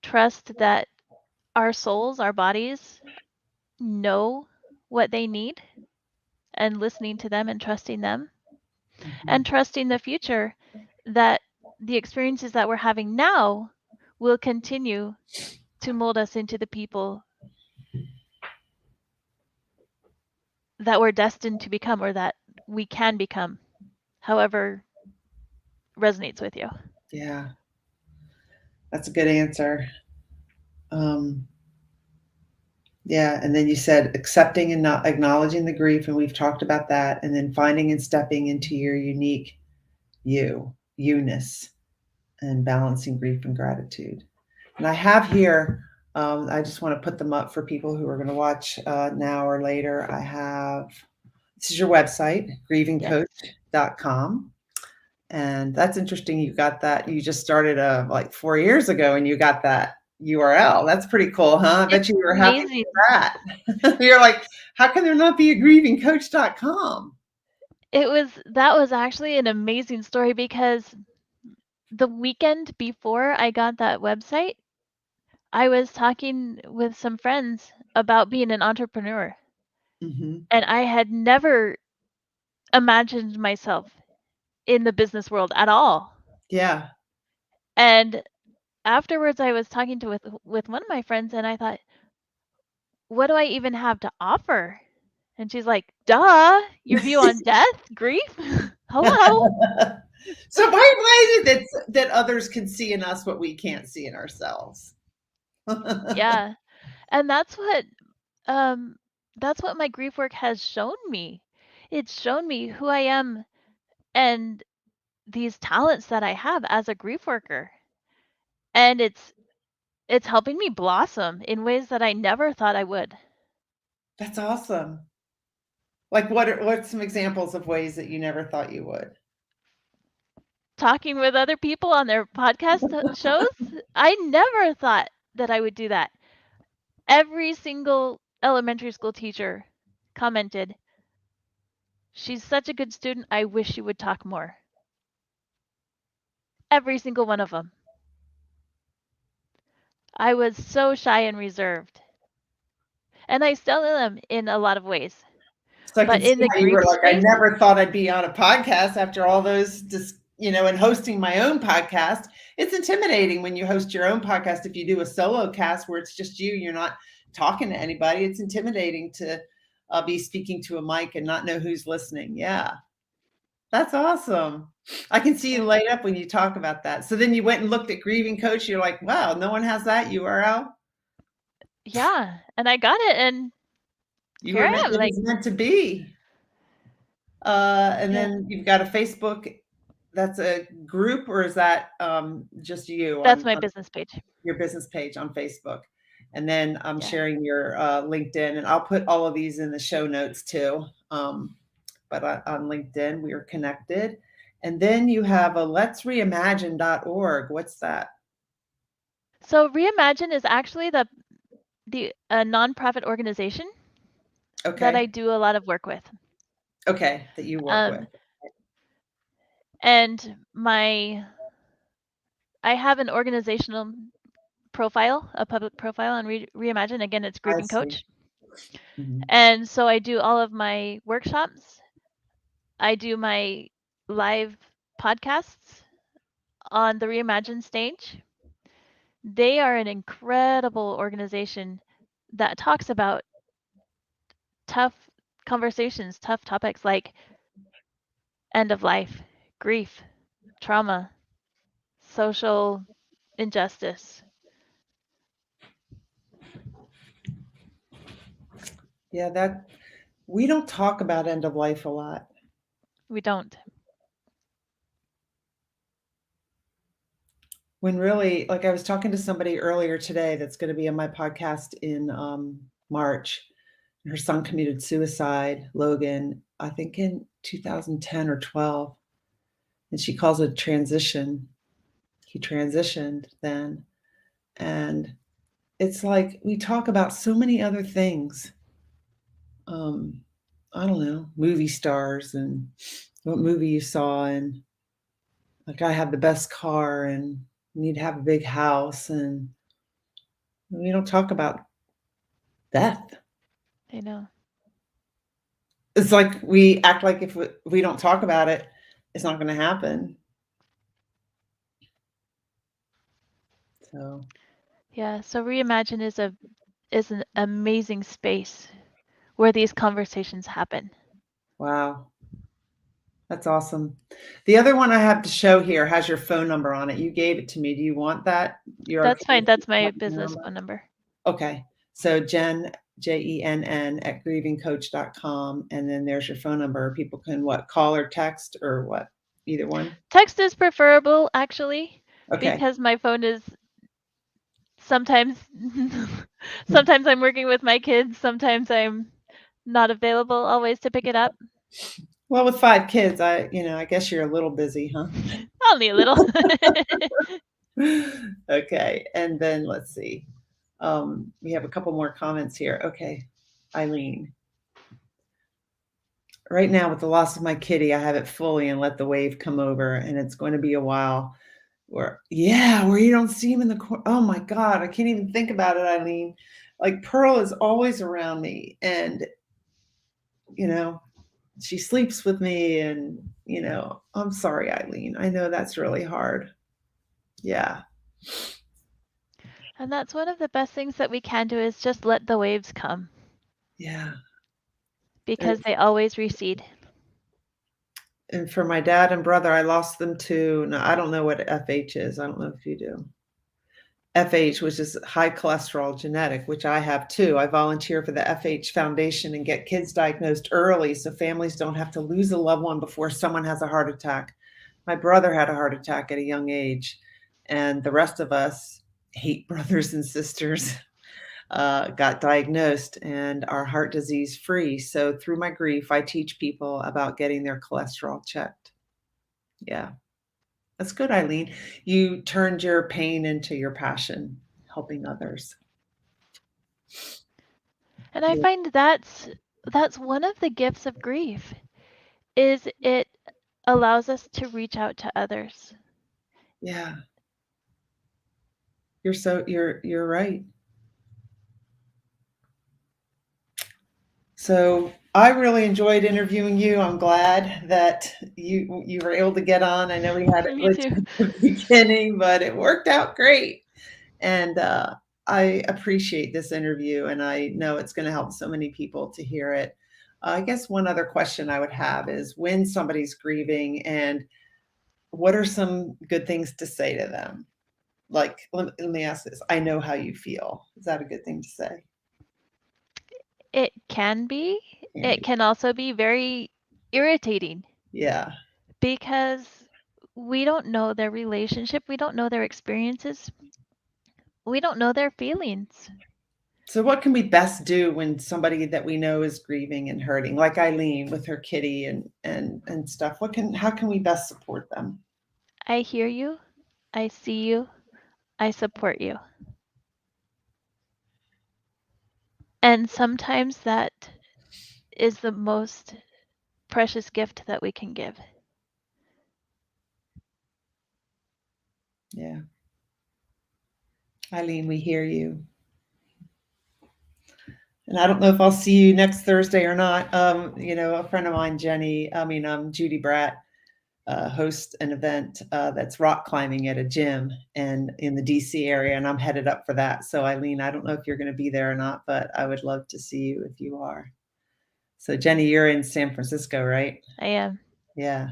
Trust that our souls, our bodies know what they need and listening to them and trusting them.
Mhm.
And trusting the future that the experiences that we're having now will continue to mold us into the people that we're destined to become or that we can become, however resonates with you.
Yeah, that's a good answer. Um, yeah, and then you said accepting and not acknowledging the grief, and we've talked about that, and then finding and stepping into your unique you-ness, and balancing grief and gratitude. And I have here, I just want to put them up for people who are going to watch now or later. I have, this is your website,
Yes.
grievingcoach.com. And that's interesting. You got that. You just started like 4 years ago and you got that URL. That's pretty cool, huh? I
It's
bet you were happy
amazing.
with that. You're like, how can there not be a grievingcoach.com?
That was actually an amazing story because the weekend before I got that website, I was talking with some friends about being an entrepreneur,
Mm-hmm.
and I had never imagined myself in the business world at all.
Yeah.
And afterwards I was talking to with one of my friends and I thought, what do I even have to offer? And she's like, duh, your view on death, grief. Hello.
So why is it that others can see in us what we can't see in ourselves?
Yeah. And um that's what my grief work has shown me. It's shown me who I am and these talents that I have as a grief worker. And it's helping me blossom in ways that I never thought I would.
That's awesome. Like what's some examples of ways that you never thought you would?
Talking with other people on their podcast shows, I never thought that I would do that. Every single elementary school teacher commented, "She's such a good student. I wish she would talk more." Every single one of them. I was so shy and reserved. And I still am in a lot of ways.
So I
But
can see
in the
how you were
grief
like, I
space,
never thought I'd be on a podcast after all those, and hosting my own podcast. It's intimidating when you host your own podcast. If you do a solo cast where it's just you, you're not talking to anybody. It's intimidating to be speaking to a mic and not know who's listening. Yeah, that's awesome. I can see you
yeah.
light up when you talk about that. So then you went and looked at Grieving Coach. You're like, wow, no one has that URL.
Yeah, and I got it and
You
here
were
I
meant,
am
it
like,
was meant to be. And
yeah,
then you've got a Facebook. That's a group, or is that just you
that's my
on
business page.
your business page on Facebook? And then I'm
Yeah.
sharing your LinkedIn, and I'll put all of these in the show notes too. But on LinkedIn, we are connected. And then you have a letsreimagine.org. What's that?
So Reimagine is actually the a nonprofit organization that I
Okay.
do a lot of work with.
Okay. That you work with.
Um, and I have an organizational profile, a public profile on Reimagine. Again, it's
I
Grieving
see.
Coach.
Mhm.
And so I do all of my workshops. I do my live podcasts on the Reimagine stage. They are an incredible organization that talks about tough conversations, tough topics like end of life, grief, trauma, social injustice.
Yeah, that we don't talk about end of life a lot.
We don't.
When really, like I was talking to somebody earlier today that's going to be on my podcast in March. Her son committed suicide, Logan, I think in 2010 or 12. And she calls it transition. He transitioned then. And it's like we talk about so many other things. Um, I don't know, movie stars and what movie you saw, and like I have the best car and need to have a big house, and we don't talk about death.
I know.
It's like we act like if we don't talk about it, it's not going to happen. So,
Yeah, so Reimagine is an amazing space where these conversations happen.
wow. That's awesome. The other one I have to show here has your phone number on it. You gave it to me. Do you want that? You're
That's
okay
fine.
with
That's
my
my
phone
business
number?
phone number.
Okay. So Jen, JENN at grievingcoach.com. And then there's your phone number. People can what? Call or text or what? Either one?
Text is preferable actually
Okay.
because my phone is sometimes sometimes I'm working with my kids, sometimes I'm not available always to pick it up.
Well, with 5 kids, I guess you're a little busy, huh?
Only a little.
Okay. And then let's see. We have a couple more comments here. Okay. Eileen. Right now, with the loss of my kitty, I have it fully and let the wave come over, and it's going to be a while where you don't see him in the corner. Oh my God, I can't even think about it, Eileen. Like Pearl is always around me, and you know, she sleeps with me, and I'm sorry, Eileen. I know that's really hard. Yeah.
And that's one of the best things that we can do is just let the waves come
Yeah.
because they always recede.
And for my dad and brother, I lost them to, no, I don't know what FH is. I don't know if you do. FH, which is high cholesterol genetic, which I have too. I volunteer for the FH Foundation and get kids diagnosed early so families don't have to lose a loved one before someone has a heart attack. My brother had a heart attack at a young age, and the rest of us, 8 brothers and sisters, got diagnosed and are heart disease free. So through my grief, I teach people about getting their cholesterol checked. Yeah. That's good, Eileen. You turned your pain into your passion, helping others.
And I
Yeah.
find that's one of the gifts of grief is it allows us to reach out to others.
Yeah. You're right. So I really enjoyed interviewing you. I'm glad that you were able to get on. I know we had it
Me
glitch
too.
at the beginning, but it worked out great. And I appreciate this interview, and I know it's going to help so many people to hear it. I guess one other question I would have is when somebody's grieving, and what are some good things to say to them? Like, let me ask this. I know how you feel. Is that a good thing to say?
It can be.
Can
It
be.
can also be very irritating
Yeah.
because we don't know their relationship, we don't know their experiences, we don't know their feelings.
So what can we best do when somebody that we know is grieving and hurting, like Eileen with her kitty and stuff? How can we best support them?
I hear you, I see you, I support you. And sometimes that is the most precious gift that we can give.
Yeah. Eileen, we hear you. And I don't know if I'll see you next Thursday or not. A friend of mine, Judy Bratt, host an event that's rock climbing at a gym and in the DC area, and I'm headed up for that. So Eileen, I don't know if you're going to be there or not, but I would love to see you if you are. So Jenny, you're in San Francisco, right?
I am.
Yeah.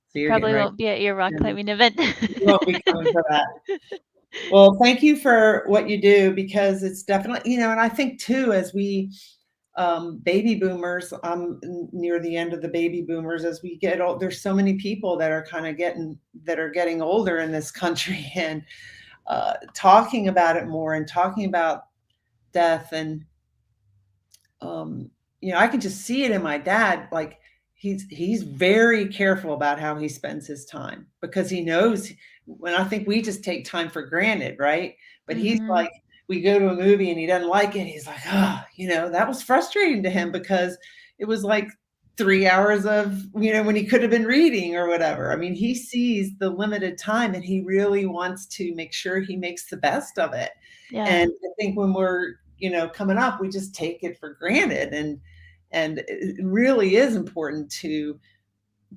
So you're getting
Probably
ready.
won't be at your rock climbing event.
You won't be coming for that. Well, thank you for what you do, because it's definitely, and I think too, as we baby boomers, I'm near the end of the baby boomers, as we get old, there's so many people that are getting older in this country, and talking about it more and talking about death. And I can just see it in my dad. Like he's very careful about how he spends his time, because he knows, when I think we just take time for granted, right? But he's like, we go to a movie and he doesn't like it. He's like, that was frustrating to him, because it was like 3 hours of, when he could have been reading or whatever. I mean, he sees the limited time and he really wants to make sure he makes the best of it.
Yeah.
And I think when we're, coming up, we just take it for granted. And it really is important to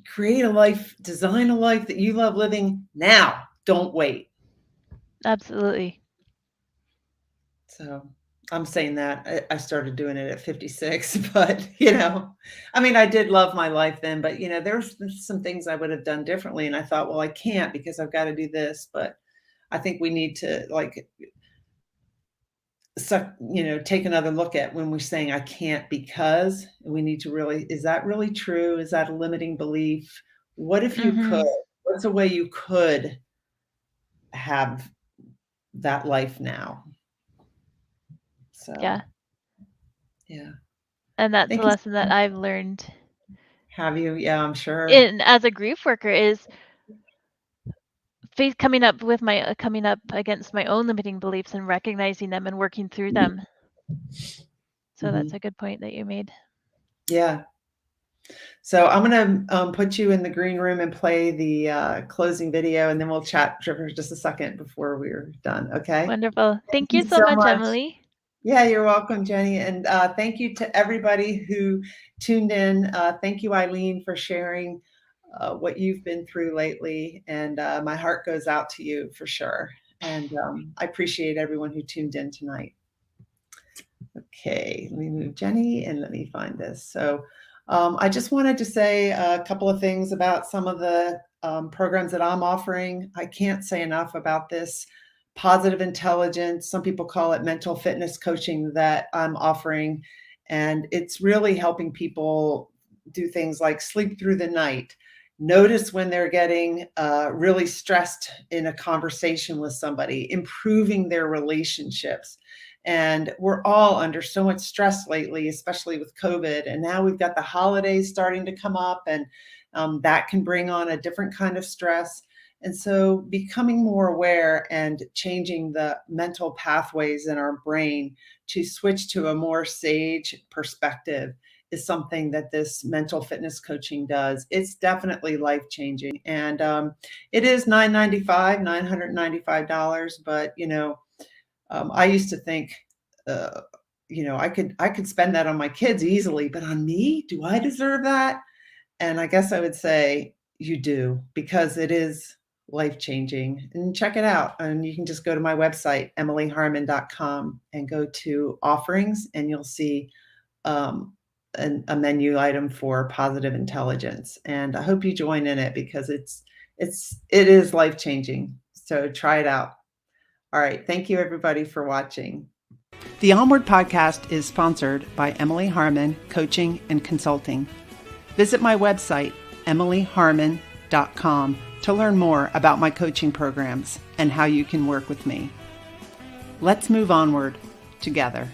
create a life, design a life that you love living now. Don't wait.
Absolutely.
So I'm saying that I started doing it at 56, but I did love my life then, but there's some things I would have done differently. And I thought, well, I can't, because I've got to do this. But I think we need to take another look at when we're saying I can't, because we need to really, is that really true? Is that a limiting belief? What if you could? What's a way you could have that life now? So, yeah.
And that's a lesson that I've learned.
Have you? Yeah, I'm sure.
And as a grief worker, is coming up against my own limiting beliefs and recognizing them and working through them. So that's a good point that you made.
Yeah. So I'm going to put you in the green room and play the closing video, and then we'll chat for just a second before we're done. Okay.
Wonderful. Thank you so much, Emily.
Yeah, you're welcome, Jenny. And thank you to everybody who tuned in. Thank you, Eileen, for sharing what you've been through lately. And my heart goes out to you for sure. And I appreciate everyone who tuned in tonight. Okay, let me move Jenny and let me find this. So I just wanted to say a couple of things about some of the programs that I'm offering. I can't say enough about this positive intelligence. Some people call it mental fitness coaching that I'm offering. And it's really helping people do things like sleep through the night, notice when they're getting really stressed in a conversation with somebody, improving their relationships. And we're all under so much stress lately, especially with COVID. And now we've got the holidays starting to come up, and that can bring on a different kind of stress. And so becoming more aware and changing the mental pathways in our brain to switch to a more sage perspective is something that this mental fitness coaching does. It's definitely life-changing. And it is $995, but I used to think, I could spend that on my kids easily, but on me, do I deserve that? And I guess I would say you do, because it is life-changing. And check it out. And you can just go to my website, emilyharmon.com, and go to offerings, and you'll see a menu item for positive intelligence. And I hope you join in it, because it is life-changing. So try it out. All right. Thank you, everybody, for watching. The Onward Podcast is sponsored by Emily Harmon Coaching and Consulting. Visit my website, emilyharmon.com, to learn more about my coaching programs and how you can work with me. Let's move onward together.